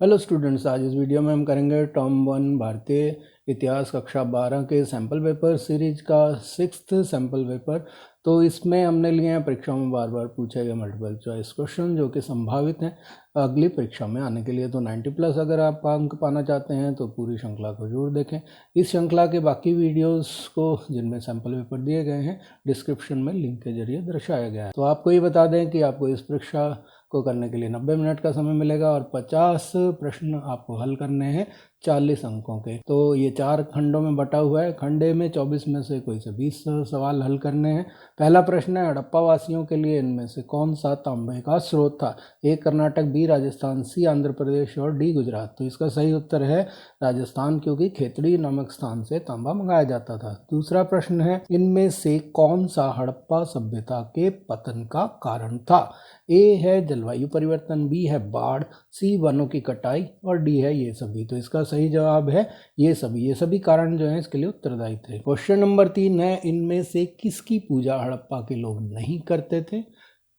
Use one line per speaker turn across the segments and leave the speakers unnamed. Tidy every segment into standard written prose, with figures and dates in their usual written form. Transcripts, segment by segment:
Hello students, आज इस video में हम करेंगे टर्म 1 भारतीय इतिहास कक्षा 12 के सैम्पल पेपर सीरीज का 6th सैम्पल पेपर। तो इसमें हमने लिए हैं परीक्षाओं में बार बार पूछे गए मल्टीपल चॉइस क्वेश्चन जो कि संभावित हैं अगली परीक्षा में आने के लिए। तो 90+ अगर आप अंक पाना चाहते हैं तो पूरी श्रृंखला को जरूर देखें। इस श्रृंखला के बाकी वीडियोस को जिनमें सैम्पल पेपर दिए गए हैं डिस्क्रिप्शन में लिंक के जरिए दर्शाया गया है। तो आपको ये बता दें कि आपको इस परीक्षा को करने के लिए 90 मिनट का समय मिलेगा और 50 प्रश्न आपको हल करने हैं 40 अंकों के। तो ये 4 खंडों में बटा हुआ है। खंडे में 24 में से कोई से 20 सवाल हल करने हैं। पहला प्रश्न है, हड़प्पा वासियों के लिए इनमें से कौन सा तांबे का स्रोत था? ए कर्नाटक, बी राजस्थान, सी आंध्र प्रदेश और डी गुजरात। तो इसका सही उत्तर है राजस्थान, क्योंकि खेतड़ी नामक स्थान से तांबा मंगाया जाता था। दूसरा प्रश्न है, इनमें से कौन सा हड़प्पा सभ्यता के पतन का कारण था? ए है जलवायु परिवर्तन, बी है बाढ़, सी वनों की कटाई और डी है ये सभी। तो इसका सही जवाब है ये सभी कारण जो है इसके लिए उत्तरदायी थे। क्वेश्चन नंबर 3 है, इनमें से किसकी पूजा हड़प्पा के लोग नहीं करते थे?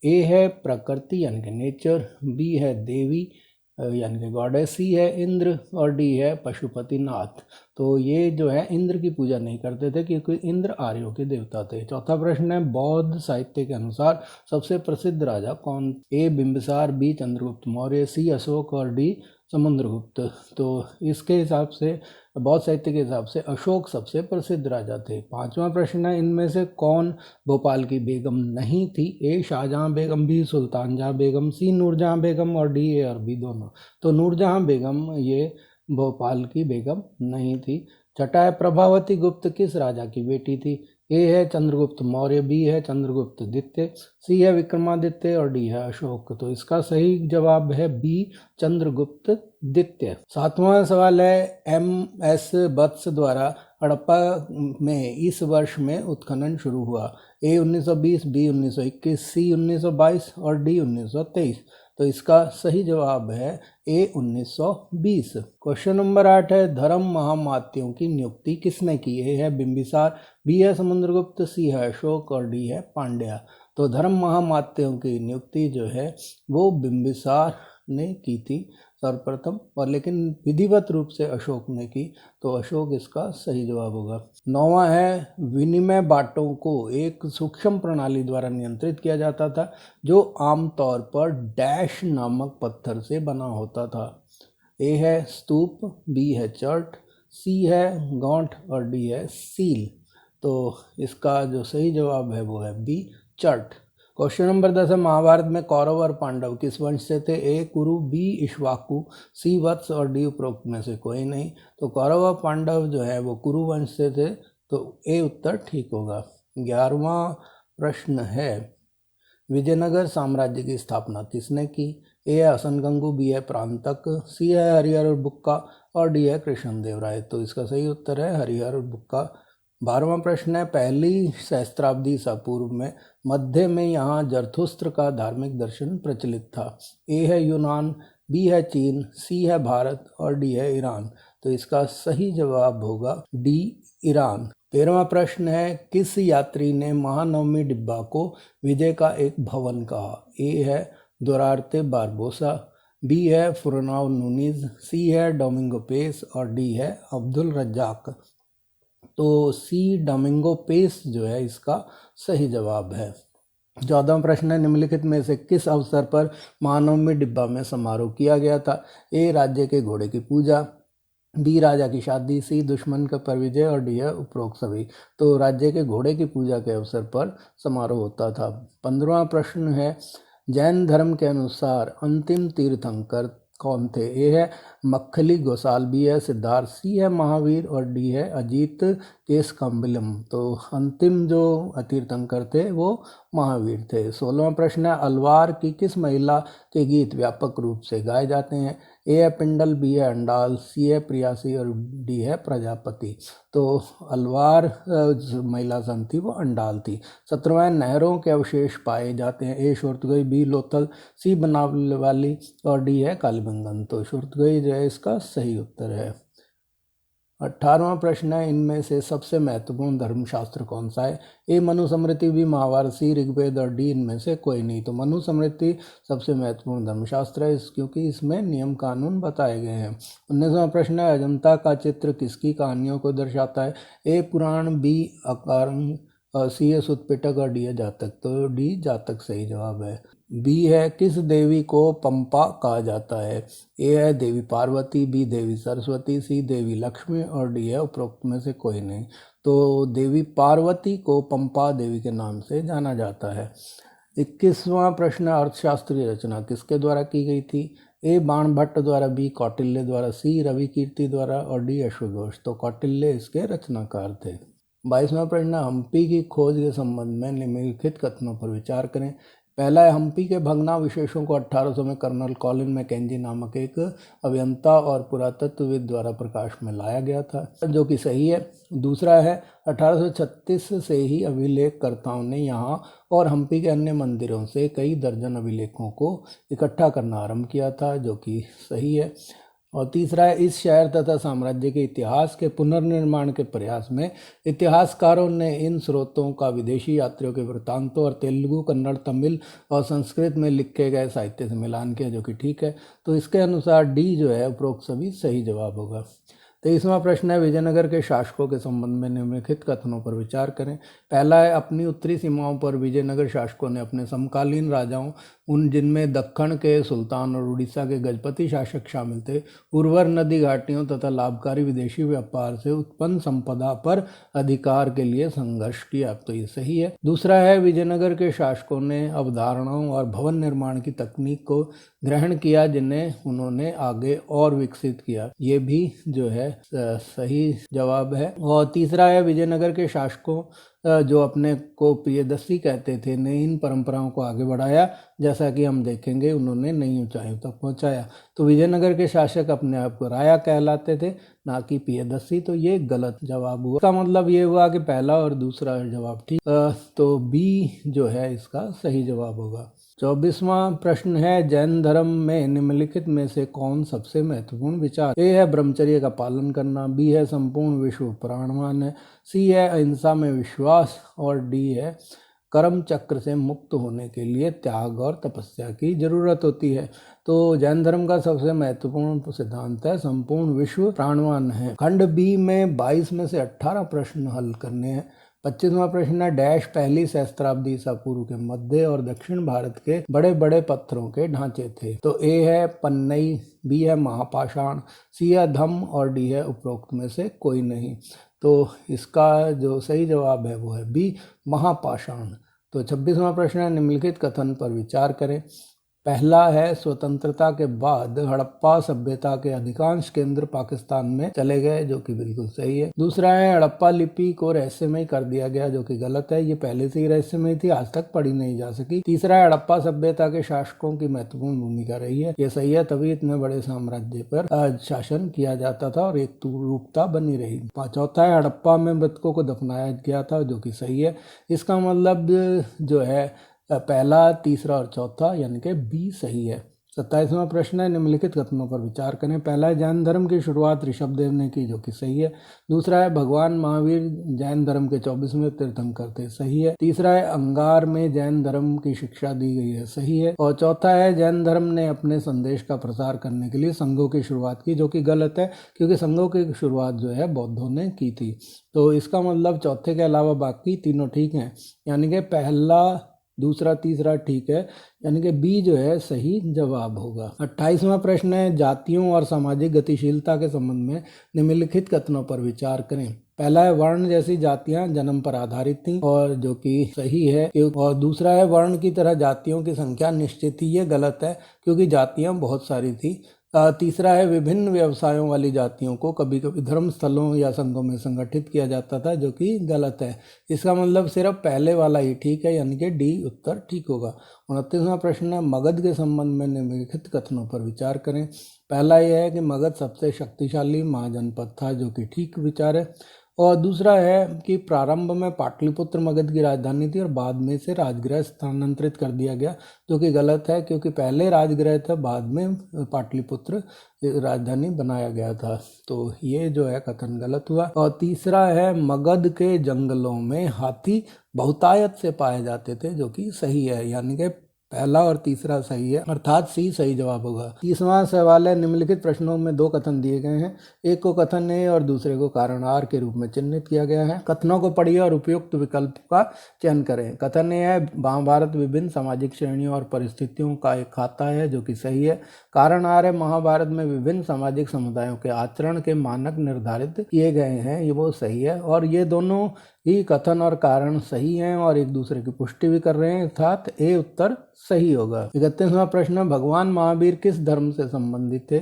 ए है प्रकृति यानी कि नेचर, बी है देवी यानी कि गॉडेस, सी है इंद्र और डी है पशुपतिनाथ। तो ये जो है इंद्र की पूजा नहीं करते थे क्योंकि इंद्र आर्यों के देवता थे। चौथा प्रश्न है, बौद्ध साहित्य के अनुसार सबसे प्रसिद्ध राजा कौन? ए बिंबिसार, बी चंद्रगुप्त मौर्य, सी अशोक और डी समुद्रगुप्त। तो इसके हिसाब से बौद्ध साहित्य के हिसाब से अशोक सबसे प्रसिद्ध राजा थे। पांचवा प्रश्न है, इनमें से कौन भोपाल की बेगम नहीं थी? ए शाहजहां बेगम, बी सुल्तान जहां बेगम, सी नूरजहां बेगम और डी ए और बी दोनों। तो नूरजहां बेगम ये भोपाल की बेगम नहीं थी। छठा है, प्रभावती गुप्त किस राजा की बेटी थी? ए है चंद्रगुप्त मौर्य, बी है चंद्रगुप्त द्वितीय, सी है विक्रमादित्य और डी है अशोक। तो इसका सही जवाब है बी चंद्रगुप्त द्वितीय। सातवां सवाल है, MS वत्स द्वारा हड़प्पा में इस वर्ष में उत्खनन शुरू हुआ? ए 1920, बी 1921, सी 1922 और डी 1923। तो इसका सही जवाब है ए 1920। क्वेश्चन नंबर 8 है, धर्म महामात्यों की नियुक्ति किसने की? ए है बिंबिसार, बी है समुद्रगुप्त, सी है अशोक और डी है पांड्या। तो धर्म महामात्यों की नियुक्ति जो है वो बिंबिसार ने की थी सर्वप्रथम, और लेकिन विधिवत रूप से अशोक ने की। तो अशोक इसका सही जवाब होगा। 9वां है, विनिमय बाटों को एक सूक्ष्म प्रणाली द्वारा नियंत्रित किया जाता था जो आमतौर पर डैश नामक पत्थर से बना होता था। ए है स्तूप, बी है चर्ट, सी है गौंठ और डी है सील। तो इसका जो सही जवाब है वो है बी चर्ट। क्वेश्चन नंबर 10 है, महाभारत में कौरव और पांडव किस वंश से थे? ए कुरु, बी इक्ष्वाकु, सी वत्स और डी उपरोक्त में से कोई नहीं। तो कौरव और पांडव जो है वो कुरु वंश से थे, तो ए उत्तर ठीक होगा। 11वां प्रश्न है, विजयनगर साम्राज्य की स्थापना किसने की? ए है असनगंगु, बी है प्रांतक, सी है हरिहर बुक्का और डी है कृष्णदेवराय। तो इसका सही उत्तर है हरिहर बुक्का। 12वां प्रश्न है, पहली सहस्त्राब्दी ईसा पूर्व में मध्य में यहाँ जरथुस्त्र का धार्मिक दर्शन प्रचलित था। ए है यूनान, बी है चीन, सी है भारत और डी है ईरान। तो इसका सही जवाब होगा डी ईरान। 13वां प्रश्न है, किस यात्री ने महानवमी डिब्बा को विजय का एक भवन कहा? ए है दुरार्ते बारबोसा, बी है फुरनाव नूनीज, सी है डोमिंगो पेस और डी है अब्दुल रज्जाक। तो सी डोमिंगो पेस जो है इसका सही जवाब है। 14वां प्रश्न है, निम्नलिखित में से किस अवसर पर महानवमी डिब्बा में समारोह किया गया था? ए राज्य के घोड़े की पूजा, बी राजा की शादी, सी दुश्मन का पर विजय और डी है उपरोक्त सभी। तो राज्य के घोड़े की पूजा के अवसर पर समारोह होता था। 15वां प्रश्न है, जैन धर्म के अनुसार अंतिम तीर्थंकर कौन थे? ए है मक्खली गोसाल, बी है सिद्धार्थ, सी है महावीर और डी है अजीत केशकम्बलम। तो अंतिम जो तीर्थंकर थे वो महावीर थे। 16वां प्रश्न है, अलवार की किस महिला के गीत व्यापक रूप से गाए जाते हैं? ए है पिंडल, बी है अंडाल, सी है प्रियासी और डी है प्रजापति। तो अलवार जो महिला संत थी वो अंडाल थी। 17वां, नहरों के अवशेष पाए जाते हैं? ए शुरतगई, बी लोथल, सी बनावली और डी है कालीबंगन। तो शुरतगई जो है इसका सही उत्तर है। 18वां प्रश्न है, इनमें से सबसे महत्वपूर्ण धर्मशास्त्र कौन सा है? ए मनुस्मृति, बी महाभारत, सी ऋग्वेद और डी इनमें से कोई नहीं। तो मनुस्मृति सबसे महत्वपूर्ण धर्मशास्त्र है क्योंकि इसमें नियम कानून बताए गए हैं। 19वां प्रश्न है, अजंता का चित्र किसकी कहानियों को दर्शाता है? ए पुराण, बी अकारण, सी है सुतपिटक और डी है जातक। तो डी जातक सही जवाब है। बी है, किस देवी को पंपा कहा जाता है? ए है देवी पार्वती, बी देवी सरस्वती, सी देवी लक्ष्मी और डी है उपरोक्त में से कोई नहीं। तो देवी पार्वती को पंपा देवी के नाम से जाना जाता है। 21वां प्रश्न, अर्थशास्त्रीय रचना किसके द्वारा की गई थी? ए बाणभट्ट द्वारा, बी कौटिल्य द्वारा, सी रवि कीर्ति द्वारा और डी अश्वघोष। तो कौटिल्य इसके रचनाकार थे। 22वां प्रश्न, हम्पी की खोज के संबंध में निम्नलिखित कथनों पर विचार करें। पहला है, हम्पी के भग्नावशेषों को 1800 में कर्नल कॉलिन मैकेंजी नामक एक अभियंता और पुरातत्वविद द्वारा प्रकाश में लाया गया था, जो कि सही है। दूसरा है, 1836 से ही अभिलेखकर्ताओं ने यहाँ और हम्पी के अन्य मंदिरों से कई दर्जन अभिलेखों को इकट्ठा करना आरंभ किया था, जो कि सही है। और तीसरा है, इस शहर तथा साम्राज्य के इतिहास के पुनर्निर्माण के प्रयास में इतिहासकारों ने इन स्रोतों का विदेशी यात्रियों के वृत्तांतों और तेलुगु, कन्नड़, तमिल और संस्कृत में लिखे गए साहित्य से मिलान किया, जो कि ठीक है। तो इसके अनुसार डी जो है उपरोक्त सभी सही जवाब होगा। 23वां प्रश्न है, विजयनगर के शासकों के संबंध में निम्नलिखित कथनों पर विचार करें। पहला है, अपनी उत्तरी सीमाओं पर विजयनगर शासकों ने अपने समकालीन राजाओं, उन जिनमें दक्कन के सुल्तान और उड़ीसा के गजपति शासक शामिल थे, उर्वर नदी घाटियों तथा लाभकारी विदेशी व्यापार से उत्पन्न संपदा पर अधिकार के लिए संघर्ष किया। तो ये सही है। दूसरा है, विजयनगर के शासकों ने अवधारणाओं और भवन निर्माण की तकनीक को ग्रहण किया, जिन्हें उन्होंने आगे और विकसित किया। ये भी जो है सही जवाब है। और तीसरा है, विजयनगर के शासकों जो अपने को प्रियदर्शी कहते थे, ने इन परंपराओं को आगे बढ़ाया, जैसा कि हम देखेंगे उन्होंने नई ऊंचाइयों तक पहुंचाया। तो विजयनगर के शासक अपने आप को राया कहलाते थे, ना कि प्रियदर्शी। तो ये गलत जवाब हुआ। इसका मतलब ये हुआ कि पहला और दूसरा जवाब ठीक। तो बी जो है इसका सही जवाब होगा। 24वां प्रश्न है, जैन धर्म में निम्नलिखित में से कौन सबसे महत्वपूर्ण विचार? ए है ब्रह्मचर्य का पालन करना, बी है संपूर्ण विश्व प्राणवान है, सी है अहिंसा में विश्वास और डी है कर्म चक्र से मुक्त होने के लिए त्याग और तपस्या की जरूरत होती है। तो जैन धर्म का सबसे महत्वपूर्ण सिद्धांत है संपूर्ण विश्व प्राणवान है। खंड बी में 22 में से 18 प्रश्न हल करने हैं। 25वां प्रश्न है, डैश पहली सहस्त्राब्दी ईसा पूर्व के मध्य और दक्षिण भारत के बड़े बड़े पत्थरों के ढांचे थे? तो ए है पन्नई, बी है महापाषाण, सी है धम्म और डी है उपरोक्त में से कोई नहीं। तो इसका जो सही जवाब है वो है बी महापाषाण। तो 26वां प्रश्न है, निम्नलिखित कथन पर विचार करें। पहला है, स्वतंत्रता के बाद हड़प्पा सभ्यता के अधिकांश केंद्र पाकिस्तान में चले गए, जो कि बिल्कुल सही है। दूसरा है, हड़प्पा लिपि को रहस्यमय कर दिया गया, जो कि गलत है। ये पहले से ही रहस्यमय थी, आज तक पढ़ी नहीं जा सकी। तीसरा है, हड़प्पा सभ्यता के शासकों की महत्वपूर्ण भूमिका रही है, ये सही है, तभी इतने बड़े साम्राज्य पर शासन किया जाता था और एक रूपता बनी रही। चौथा है, हड़प्पा में मृतकों को दफनाया गया था, जो कि सही है। इसका मतलब जो है पहला, तीसरा और चौथा यानी कि बी सही है। 27वां प्रश्न है, निम्नलिखित कथनों पर विचार करें। पहला है, जैन धर्म की शुरुआत ऋषभदेव ने की, जो कि सही है। दूसरा है, भगवान महावीर जैन धर्म के 24वें तीर्थंकर थे, सही है। तीसरा है, अंगार में जैन धर्म की शिक्षा दी गई है, सही है। और चौथा है, जैन धर्म ने अपने संदेश का प्रसार करने के लिए संघों की शुरुआत की, जो कि गलत है, क्योंकि संघों की शुरुआत जो है बौद्धों ने की थी। तो इसका मतलब चौथे के अलावा बाकी तीनों ठीक हैं, यानी कि पहला, दूसरा, तीसरा ठीक है, यानी कि बी जो है सही जवाब होगा। 28वां प्रश्न है, जातियों और सामाजिक गतिशीलता के संबंध में निम्नलिखित कथनों पर विचार करें। पहला है, वर्ण जैसी जातियां जन्म पर आधारित थीं, और जो कि सही है। और दूसरा है, वर्ण की तरह जातियों की संख्या निश्चित थी, ये गलत है, क्योंकि जातियां बहुत सारी थी। तीसरा है, विभिन्न व्यवसायों वाली जातियों को कभी कभी धर्म स्थलों या संघों में संगठित किया जाता था, जो कि गलत है। इसका मतलब सिर्फ पहले वाला ही ठीक है, यानी कि डी उत्तर ठीक होगा। 29वां प्रश्न है, मगध के संबंध में निम्नलिखित कथनों पर विचार करें। पहला यह है कि मगध सबसे शक्तिशाली महाजनपद था, जो कि ठीक विचार है। और दूसरा है कि प्रारंभ में पाटलिपुत्र मगध की राजधानी थी और बाद में से राजगृह स्थानांतरित कर दिया गया, जो कि गलत है, क्योंकि पहले राजगृह था, बाद में पाटलिपुत्र राजधानी बनाया गया था। तो ये जो है कथन गलत हुआ। और तीसरा है मगध के जंगलों में हाथी बहुतायत से पाए जाते थे, जो कि सही है, यानी कि पहला और तीसरा सही है, अर्थात सी सही जवाब होगा। तीसरा सवाल है, निम्नलिखित प्रश्नों में दो कथन दिए गए हैं, एक को कथन ए और दूसरे को कारण आर के रूप में चिन्हित किया गया है। कथनों को पढ़िए और उपयुक्त विकल्प का चयन करें। कथन ए है, महाभारत विभिन्न सामाजिक श्रेणियों और परिस्थितियों का एक खाता है, जो कि सही है। कारण आर है, महाभारत में विभिन्न सामाजिक समुदायों के आचरण के मानक निर्धारित किए गए हैं, ये वो सही है। और ये दोनों ही कथन और कारण सही हैं और एक दूसरे की पुष्टि भी कर रहे हैं, अर्थात ए उत्तर सही होगा। 31वां प्रश्न, भगवान महावीर किस धर्म से संबंधित थे?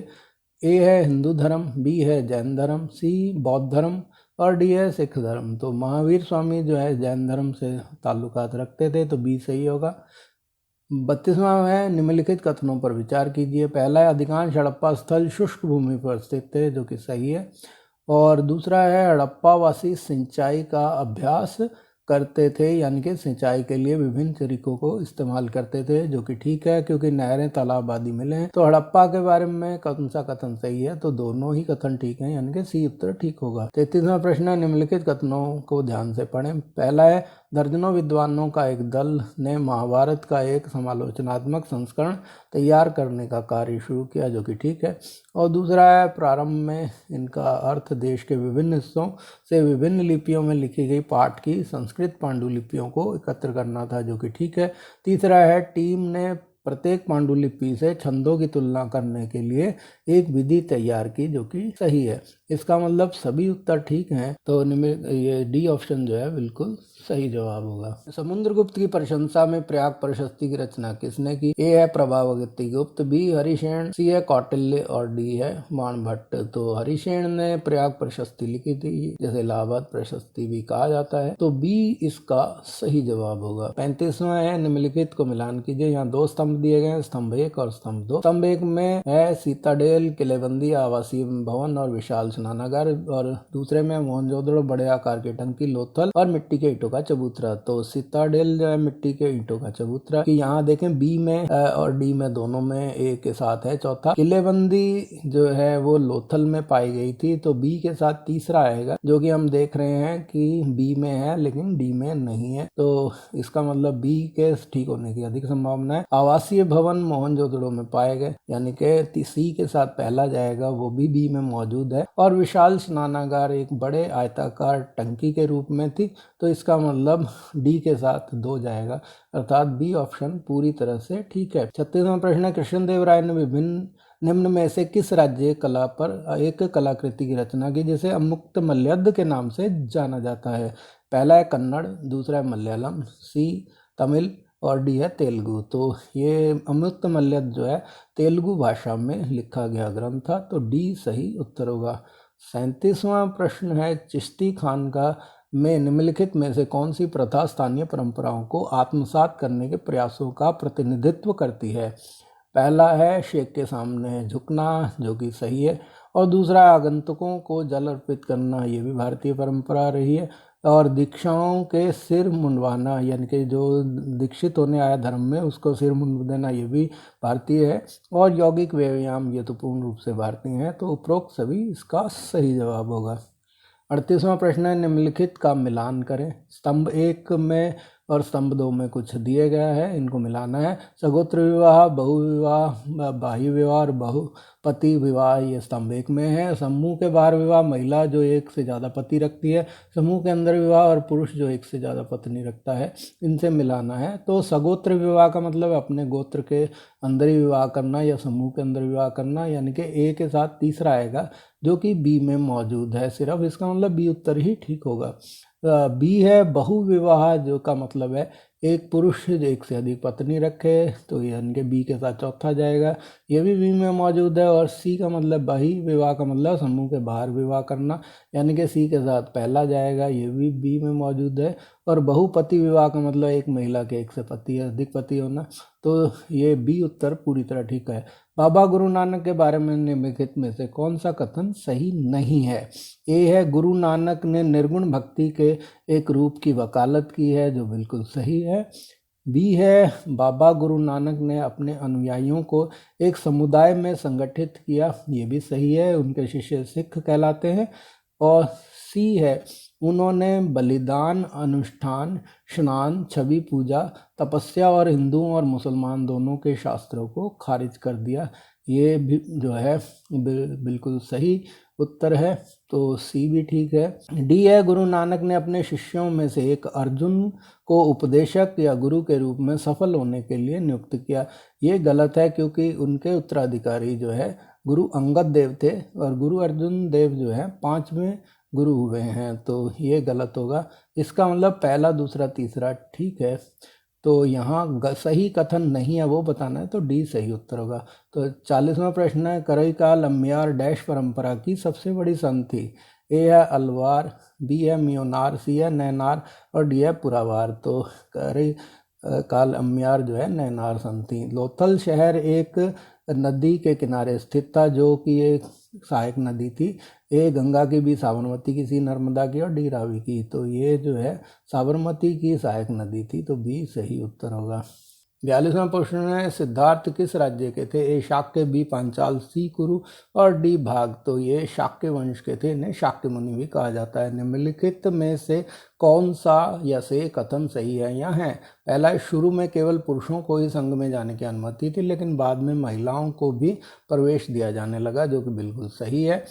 ए है हिंदू धर्म, बी है जैन धर्म, सी बौद्ध धर्म और डी है सिख धर्म। तो महावीर स्वामी जो है जैन धर्म से ताल्लुकात रखते थे, तो बी सही होगा। 32वां है, निम्नलिखित कथनों पर विचार कीजिए। पहला है, अधिकांश हड़प्पा स्थल शुष्क भूमि पर स्थित थे, जो कि सही है। और दूसरा है, हड़प्पावासी सिंचाई का अभ्यास करते थे, यानी कि सिंचाई के लिए विभिन्न तरीकों को इस्तेमाल करते थे, जो कि ठीक है, क्योंकि नहरें तालाब आदि मिले हैं। तो हड़प्पा के बारे में कौन सा कथन सही है? तो दोनों ही कथन ठीक हैं, यानी कि सी उत्तर ठीक होगा। 33वां प्रश्न, निम्नलिखित कथनों को ध्यान से पढ़ें। पहला है, दर्जनों विद्वानों का एक दल ने महाभारत का एक समालोचनात्मक संस्करण तैयार करने का कार्य शुरू किया, जो कि ठीक है। और दूसरा है, प्रारंभ में इनका अर्थ देश के विभिन्न हिस्सों से विभिन्न लिपियों में लिखी गई पाठ की संस्कृत पांडुलिपियों को एकत्र करना था, जो कि ठीक है। तीसरा है, टीम ने प्रत्येक पांडुलिपि से छंदों की तुलना करने के लिए एक विधि तैयार की, जो कि सही है। इसका मतलब सभी उत्तर ठीक हैं, तो ये डी ऑप्शन जो है बिल्कुल सही जवाब होगा। समुद्रगुप्त की प्रशंसा में प्रयाग प्रशस्ति की रचना किसने की? ए है प्रभावगति गुप्त, बी हरिसेन, सी है कौटिल्य और डी है बाणभट्ट। तो हरिसेन ने प्रयाग प्रशस्ति लिखी थी, जैसे इलाहाबाद प्रशस्ति भी कहा जाता है, तो बी इसका सही जवाब होगा। 35वां है, निम्नलिखित को मिलान कीजिए। यहाँ दो स्तंभ दिए गए हैं, स्तंभ 1 और स्तंभ 2। स्तंभ 1 में है सीताडेल, किलेबंदी, आवासीय भवन और विशाल स्नानागार, और दूसरे में मोहनजोदड़ो, बड़े आकार की टंकी, लोथल और मिट्टी के ईंटों का चबूतरा। तो सीताडेल जो है मिट्टी के ईंटों का चबूतरा, कि यहाँ देखें बी में और डी में दोनों में ए के साथ है। चौथा, किलेबंदी जो है वो लोथल में पाई गई थी, तो बी के साथ तीसरा आएगा, जो कि हम देख रहे हैं कि बी में है लेकिन डी में नहीं है, तो इसका मतलब बी के ठीक होने की अधिक संभावना है। आवासीय भवन मोहनजोदड़ो में पाए गए, यानी कि सी के साथ पहला जाएगा, वो भी बी में मौजूद है। और विशाल स्नानागार एक बड़े आयताकार टंकी के रूप में थी, तो इसका मतलब डी के साथ 2 जाएगा, अर्थात बी ऑप्शन पूरी तरह से ठीक है। 36वां प्रश्न है, कृष्णदेवराय ने विभिन्न निम्न में से किस राज्य कला पर एक कलाकृति की रचना की, जिसे अमुक्त मल्यद के नाम से जाना जाता है? पहला है कन्नड़, दूसरा है मलयालम, सी तमिल और डी है तेलुगु। तो ये अमुक्त मल्यद जो है तेलुगु भाषा में लिखा गया ग्रंथ था, तो डी सही उत्तर होगा। 37वां प्रश्न है, चिश्ती खानका में निम्नलिखित में से कौन सी प्रथा स्थानीय परंपराओं को आत्मसात करने के प्रयासों का प्रतिनिधित्व करती है? पहला है शेख के सामने झुकना, जो कि सही है। और दूसरा, आगंतुकों को जल अर्पित करना, ये भी भारतीय परंपरा रही है। और दीक्षाओं के सिर मुंडवाना, यानी कि जो दीक्षित होने आया धर्म में उसको सिर मुंड देना, ये भी भारतीय है। और यौगिक व्यायाम, ये तो पूर्ण रूप से भारतीय है, तो उपरोक्त सभी इसका सही जवाब होगा। 38वां प्रश्न है, निम्नलिखित का मिलान करें। स्तंभ 1 में और स्तंभ 2 में कुछ दिए गया है, इनको मिलाना है। सगोत्र विवाह, बहुविवाह, बाह्य विवाह और बहुपति विवाह, ये स्तंभ 1 में है। समूह के बाहर विवाह, महिला जो एक से ज़्यादा पति रखती है। समूह के अंदर विवाह और पुरुष जो एक से ज़्यादा पत्नी रखता है, इनसे मिलाना है। तो सगोत्र विवाह का मतलब अपने गोत्र के अंदर ही विवाह करना या समूह के अंदर विवाह करना, यानी कि ए के साथ तीसरा आएगा, जो कि बी में मौजूद है सिर्फ, इसका मतलब बी उत्तर ही ठीक होगा। बी है बहुविवाह, जो का मतलब है एक पुरुष जो एक से अधिक पत्नी रखे, तो यानी कि बी के साथ चौथा जाएगा, ये भी बी में मौजूद है। और सी का मतलब बही विवाह का मतलब समूह के बाहर विवाह करना, यानी कि सी के साथ पहला जाएगा, ये भी बी में मौजूद है। और बहुपति विवाह का मतलब एक महिला के एक से अधिक पति होना, तो ये बी उत्तर पूरी तरह ठीक है। बाबा गुरु नानक के बारे में निम्नलिखित में से कौन सा कथन सही नहीं है? ए है, गुरु नानक ने निर्गुण भक्ति के एक रूप की वकालत की है, जो बिल्कुल सही है। बी है, बाबा गुरु नानक ने अपने अनुयायियों को एक समुदाय में संगठित किया, ये भी सही है, उनके शिष्य सिख कहलाते हैं। और सी है, उन्होंने बलिदान, अनुष्ठान, स्नान, छवि पूजा, तपस्या और हिंदुओं और मुसलमान दोनों के शास्त्रों को खारिज कर दिया। ये भी जो है बिल्कुल सही उत्तर है, तो सी भी ठीक है। डी है, गुरु नानक ने अपने शिष्यों में से एक अर्जुन को उपदेशक या गुरु के रूप में सफल होने के लिए नियुक्त किया। ये गलत है, क्योंकि उनके उत्तराधिकारी जो है गुरु अंगद देव थे और गुरु अर्जुन देव जो है 5वें गुरु हुए हैं, तो ये गलत होगा। इसका मतलब पहला, दूसरा, तीसरा ठीक है, तो यहाँ सही कथन नहीं है वो बताना है, तो डी सही उत्तर होगा। तो 40वां प्रश्न है, करईकाल अम्बियार डैश परंपरा की सबसे बड़ी संत थी? ए है अलवार, बी है म्योनार, सी है नैनार और डी है पुरावार। तो करई काल अम्बियार जो है नैनार संत थी। लोथल शहर एक नदी के किनारे स्थित था, जो कि एक सहायक नदी थी। ए गंगा की, बी साबरमती की, सी नर्मदा की और डी रावी की। तो ये जो है साबरमती की सहायक नदी थी, तो बी सही उत्तर होगा। 42वां प्रश्न है, सिद्धार्थ किस राज्य के थे? ए शाक्य, बी पांचाल, सी कुरु और डी भाग। तो ये शाक्य वंश के थे, इन्हें शाक्य मुनि भी कहा जाता है। निम्नलिखित में से कौन सा या से कथन सही है? यहाँ है पहला, शुरू में केवल पुरुषों को ही संघ में जाने की अनुमति थी, लेकिन बाद में महिलाओं को भी प्रवेश दिया जाने लगा, जो कि बिल्कुल सही है।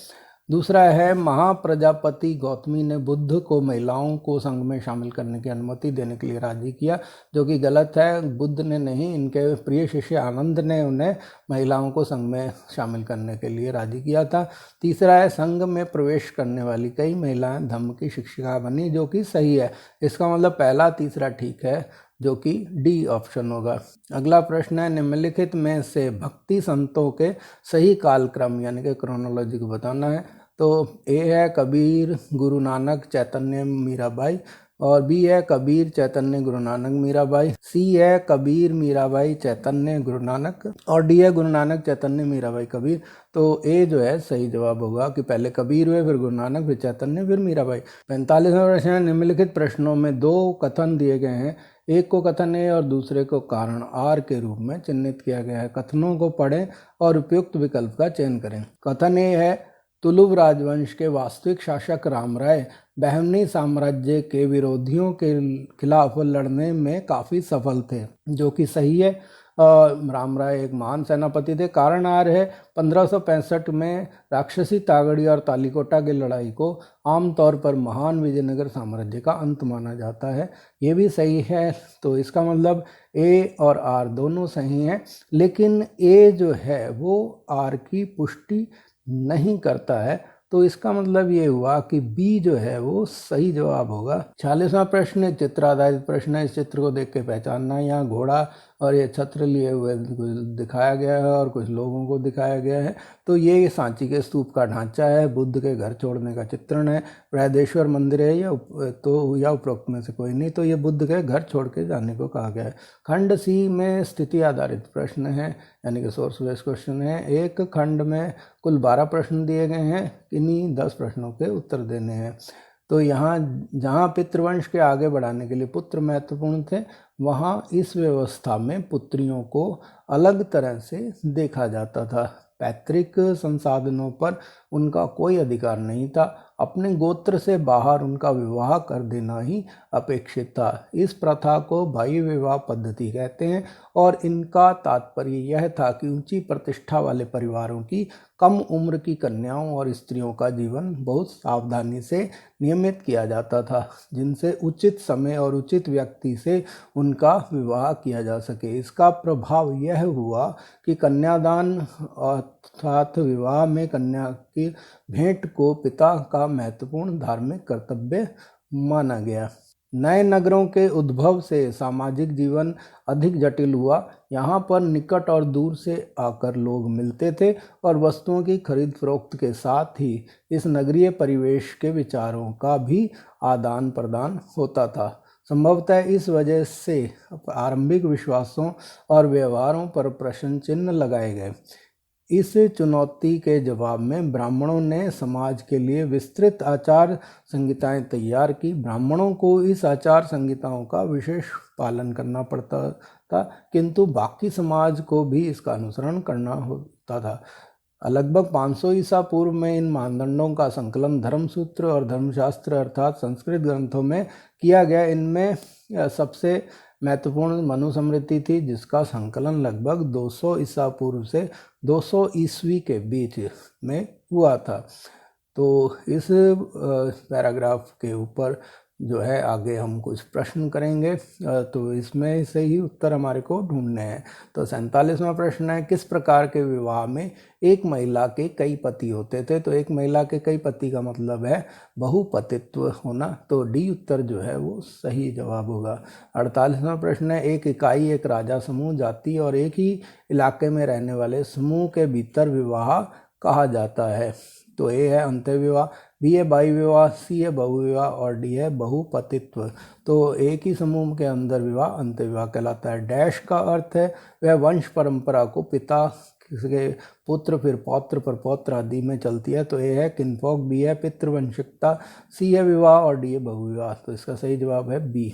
दूसरा है, महाप्रजापति गौतमी ने बुद्ध को महिलाओं को संघ में शामिल करने की अनुमति देने के लिए राजी किया, जो कि गलत है। बुद्ध ने नहीं, इनके प्रिय शिष्य आनंद ने उन्हें महिलाओं को संघ में शामिल करने के लिए राजी किया था। तीसरा है, संघ में प्रवेश करने वाली कई महिलाएं धम्म की शिक्षिका बनी, जो कि सही है। इसका मतलब पहला, तीसरा ठीक है, जो कि डी ऑप्शन होगा। अगला प्रश्न है, निम्नलिखित में से भक्ति संतों के सही कालक्रम यानी कि क्रोनोलॉजी को बताना है। तो ए है कबीर, गुरु नानक, चैतन्य, मीराबाई और बी है कबीर, चैतन्य, गुरु नानक, मीराबाई। सी है कबीर, मीराबाई, चैतन्य, गुरु नानक और डी है गुरु नानक, चैतन्य, मीराबाई, कबीर। तो ए जो है सही जवाब होगा कि पहले कबीर हुए, फिर गुरु नानक, फिर चैतन्य, फिर मीराबाई। 45वां प्रश्न है, निम्नलिखित प्रश्नों में दो कथन दिए गए हैं, एक को कथन ए और दूसरे को कारण आर के रूप में चिन्हित किया गया है। कथनों को पढ़ें और उपयुक्त विकल्प का चयन करें। कथन ए है, तुलुव राजवंश के वास्तविक शासक रामराय बहमनी साम्राज्य के विरोधियों के खिलाफ लड़ने में काफ़ी सफल थे, जो कि सही है। रामराय एक महान सेनापति थे। कारण आर है, 1565 में राक्षसी तागड़ी और तालीकोटा की लड़ाई को आमतौर पर महान विजयनगर साम्राज्य का अंत माना जाता है, ये भी सही है। तो इसका मतलब ए और आर दोनों सही हैं, लेकिन ए जो है वो आर की पुष्टि नहीं करता है, तो इसका मतलब ये हुआ कि बी जो है वो सही जवाब होगा। 46वां प्रश्न चित्र आधारित प्रश्न है, इस चित्र को देख के पहचानना। यहाँ घोड़ा और ये छत्र लिए हुए दिखाया गया है और कुछ लोगों को दिखाया गया है। तो ये सांची के स्तूप का ढांचा है, बुद्ध के घर छोड़ने का चित्रण है, बृहदेश्वर मंदिर है या उपरोक्त में से कोई नहीं, तो ये बुद्ध के घर छोड़ के जाने को कहा गया है। खंड सी में स्थिति आधारित प्रश्न है, यानी कि सोर्स बेस्ड क्वेश्चन है। एक खंड में कुल 12 प्रश्न दिए गए हैं, इन्हीं 10 प्रश्नों के उत्तर देने हैं। तो यहाँ जहाँ पितृवंश के आगे बढ़ाने के लिए पुत्र महत्वपूर्ण थे, वहाँ इस व्यवस्था में पुत्रियों को अलग तरह से देखा जाता था। पैतृक संसाधनों पर उनका कोई अधिकार नहीं था, अपने गोत्र से बाहर उनका विवाह कर देना ही अपेक्षित था। इस प्रथा को भाई विवाह पद्धति कहते हैं और इनका तात्पर्य यह था कि ऊंची प्रतिष्ठा वाले परिवारों की कम उम्र की कन्याओं और स्त्रियों का जीवन बहुत सावधानी से नियमित किया जाता था, जिनसे उचित समय और उचित व्यक्ति से उनका विवाह किया जा सके। इसका प्रभाव यह हुआ कि कन्यादान अर्थात विवाह में कन्या की भेंट को पिता का महत्वपूर्ण धार्मिक कर्तव्य माना गया। नए नगरों के उद्भव से सामाजिक जीवन अधिक जटिल हुआ। यहाँ पर निकट और दूर से आकर लोग मिलते थे और वस्तुओं की खरीद फरोख्त के साथ ही इस नगरीय परिवेश के विचारों का भी आदान प्रदान होता था। संभवतः इस वजह से आरंभिक विश्वासों और व्यवहारों पर प्रश्न चिन्ह लगाए गए। इस चुनौती के जवाब में ब्राह्मणों ने समाज के लिए विस्तृत आचार संहिताएं तैयार की। ब्राह्मणों को इस आचार संहिताओं का विशेष पालन करना पड़ता था, किंतु बाकी समाज को भी इसका अनुसरण करना होता था। लगभग 500 ईसा पूर्व में इन मानदंडों का संकलन धर्मसूत्र और धर्मशास्त्र अर्थात संस्कृत ग्रंथों में किया गया। इनमें सबसे महत्वपूर्ण मनुस्मृति थी, जिसका संकलन लगभग 200 ईसा पूर्व से 200 ईस्वी के बीच में हुआ था। तो इस पैराग्राफ के ऊपर जो है आगे हम कुछ प्रश्न करेंगे, तो इसमें से ही उत्तर हमारे को ढूंढने हैं। तो 47वां प्रश्न है, किस प्रकार के विवाह में एक महिला के कई पति होते थे? तो एक महिला के कई पति का मतलब है बहुपतित्व होना, तो डी उत्तर जो है वो सही जवाब होगा। 48वां प्रश्न है, एक इकाई, एक राजा समूह, जाति और एक ही इलाके में रहने वाले समूह के भीतर विवाह कहा जाता है? तो ए है अंतःविवाह, बी है बाह्य विवाह, सी है बहुविवाह और डी है बहुपतित्व। तो एक ही समूह के अंदर विवाह अंतःविवाह कहलाता है। डैश का अर्थ है वह वंश परंपरा को पिता के पुत्र फिर पौत्र पर पौत्र आदि में चलती है। तो ए है किन्फोक, बी है पितृवंशिकता, सी है विवाह और डी है बहुविवाह। तो इसका सही जवाब है बी।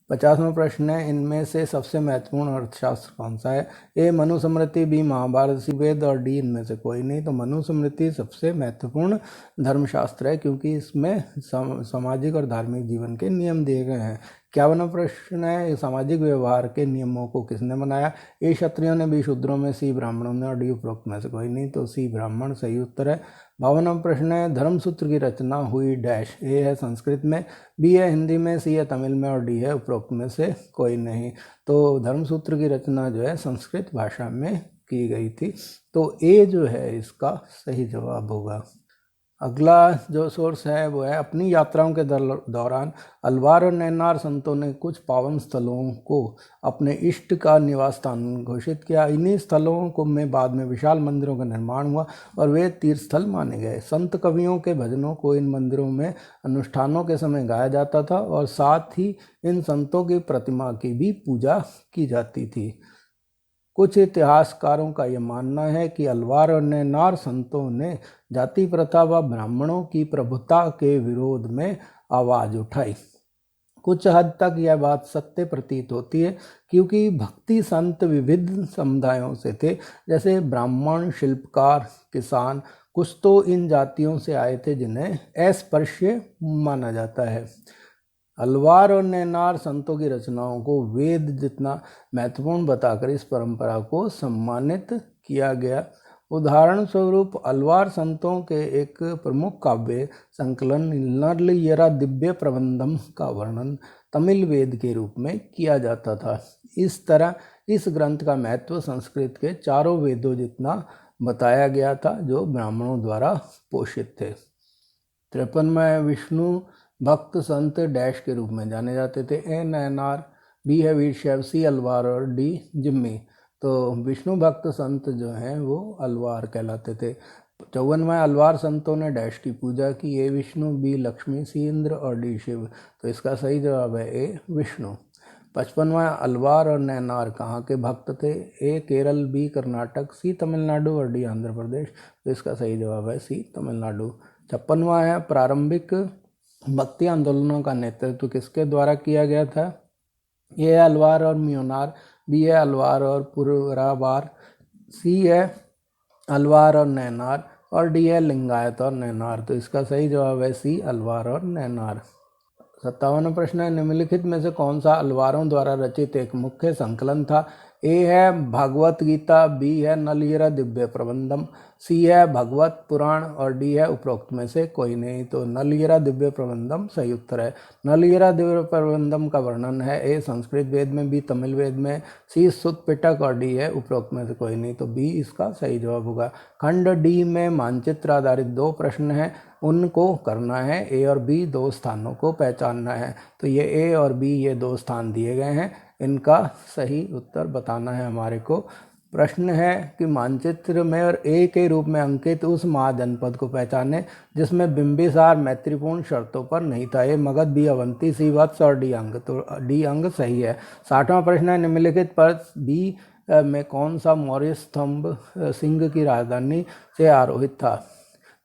50वां प्रश्न है, इनमें से सबसे महत्वपूर्ण अर्थशास्त्र कौन सा है? ए मनुस्मृति, बी महाभारत, सी वेद और डी इनमें से कोई नहीं। तो मनुस्मृति सबसे महत्वपूर्ण धर्मशास्त्र है, क्योंकि इसमें सामाजिक और धार्मिक जीवन के नियम दिए गए हैं। 51वां प्रश्न है, सामाजिक व्यवहार के नियमों को किसने बनाया? ए क्षत्रियों ने, बी शूद्रों में, सी ब्राह्मणों ने और डी उपरोक्त में से कोई नहीं। तो सी ब्राह्मण सही उत्तर है। 52वां प्रश्न है, धर्मसूत्र की रचना हुई डैश? ए है संस्कृत में, बी है हिंदी में, सी है तमिल में और डी है उपरोक्त में से कोई नहीं। तो धर्मसूत्र की रचना जो है संस्कृत भाषा में की गई थी। तो ए जो है इसका सही जवाब होगा। अगला जो सोर्स है वो है, अपनी यात्राओं के दौरान अलवार और नैनार संतों ने कुछ पावन स्थलों को अपने इष्ट का निवास स्थान घोषित किया। इन्हीं स्थलों को में बाद में विशाल मंदिरों का निर्माण हुआ और वे तीर्थ स्थल माने गए। संत कवियों के भजनों को इन मंदिरों में अनुष्ठानों के समय गाया जाता था और साथ ही इन संतों की प्रतिमा की भी पूजा की जाती थी। कुछ इतिहासकारों का यह मानना है कि अलवार और नैनार संतों ने जाति प्रथा व ब्राह्मणों की प्रभुता के विरोध में आवाज उठाई। कुछ हद तक यह बात सत्य प्रतीत होती है, क्योंकि भक्ति संत विविध समुदायों से थे, जैसे ब्राह्मण, शिल्पकार, किसान। कुछ तो इन जातियों से आए थे जिन्हें अस्पृश्य माना जाता है। अलवार और नैनार संतों की रचनाओं को वेद जितना महत्वपूर्ण बताकर इस परंपरा को सम्मानित किया गया। उदाहरण स्वरूप अलवार संतों के एक प्रमुख काव्य संकलन नलयरा दिव्य प्रबंधम का वर्णन तमिल वेद के रूप में किया जाता था। इस तरह इस ग्रंथ का महत्व संस्कृत के चारों वेदों जितना बताया गया था, जो ब्राह्मणों द्वारा पोषित थे। 53वां विष्णु भक्त संत डैश के रूप में जाने जाते थे? ए नैनार, बी है वीरशैव, सी अलवार और डी जिम्मी। तो विष्णु भक्त संत जो हैं वो अलवार कहलाते थे। 54वां अलवार संतों ने डैश की पूजा की? ए विष्णु, बी लक्ष्मी, सी इंद्र और डी शिव। तो इसका सही जवाब है ए विष्णु। 55वां अलवार और नैनार कहाँ के भक्त थे? ए केरल, बी कर्नाटक, सी तमिलनाडु और डी आंध्र प्रदेश। तो इसका सही जवाब है सी तमिलनाडु। 56वां है, प्रारंभिक भक्ति आंदोलनों का नेतृत्व किसके द्वारा किया गया था? ए अलवार और म्यूनार, बी है अलवार और पुरवार, सी है अलवार और नैनार और डी है लिंगायत और नैनार। तो इसका सही जवाब है सी अलवार और नैनार। 57वां प्रश्न है, निम्नलिखित में से कौन सा अलवारों द्वारा रचित एक मुख्य संकलन था? ए है भागवत गीता, बी है नलयरा दिव्य प्रबंधम, सी है भगवत पुराण और डी है उपरोक्त में से कोई नहीं। तो नलयरा दिव्य प्रबंधम सही उत्तर है। नलयरा दिव्य प्रबंधम का वर्णन है ए संस्कृत वेद में, बी तमिल वेद में, सी सुत पिटक और डी है उपरोक्त में से कोई नहीं। तो बी इसका सही जवाब होगा। खंड डी में मानचित्र आधारित 2 प्रश्न हैं, उनको करना है। ए और बी 2 स्थानों को पहचानना है। तो ये ए और बी ये 2 स्थान दिए गए हैं, इनका सही उत्तर बताना है हमारे को। प्रश्न है कि मानचित्र में और ए के रूप में अंकित उस महाजनपद को पहचाने जिसमें बिंबिसार मैत्रीपूर्ण शर्तों पर नहीं था। ए मगध, बी अवंती, सी वत्स और डी अंग। तो डी अंग सही है। 60वां प्रश्न है, निम्नलिखित पर बी में कौन सा मौर्य स्तंभ सिंह की राजधानी से आरोहित था।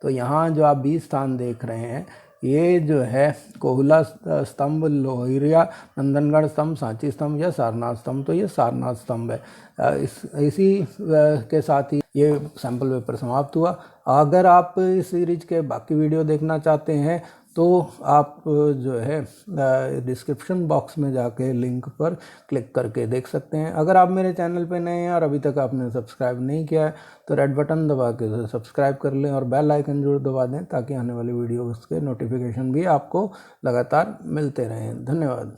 तो यहाँ जो आप 20 स्थान देख रहे हैं, ये जो है कोहुला स्तंभ, लोहिया, नंदनगढ़ स्तंभ, सांची स्तंभ या सारनाथ स्तंभ। तो ये सारनाथ स्तंभ है। इसी के साथ ही ये सैम्पल पेपर समाप्त हुआ। अगर आप इस सीरीज के बाकी वीडियो देखना चाहते हैं तो आप जो है डिस्क्रिप्शन बॉक्स में जाके लिंक पर क्लिक करके देख सकते हैं। अगर आप मेरे चैनल पे नए हैं और अभी तक आपने सब्सक्राइब नहीं किया है तो रेड बटन दबा के सब्सक्राइब कर लें और बेल आइकन जरूर दबा दें ताकि आने वाली वीडियोस के नोटिफिकेशन भी आपको लगातार मिलते रहें। धन्यवाद।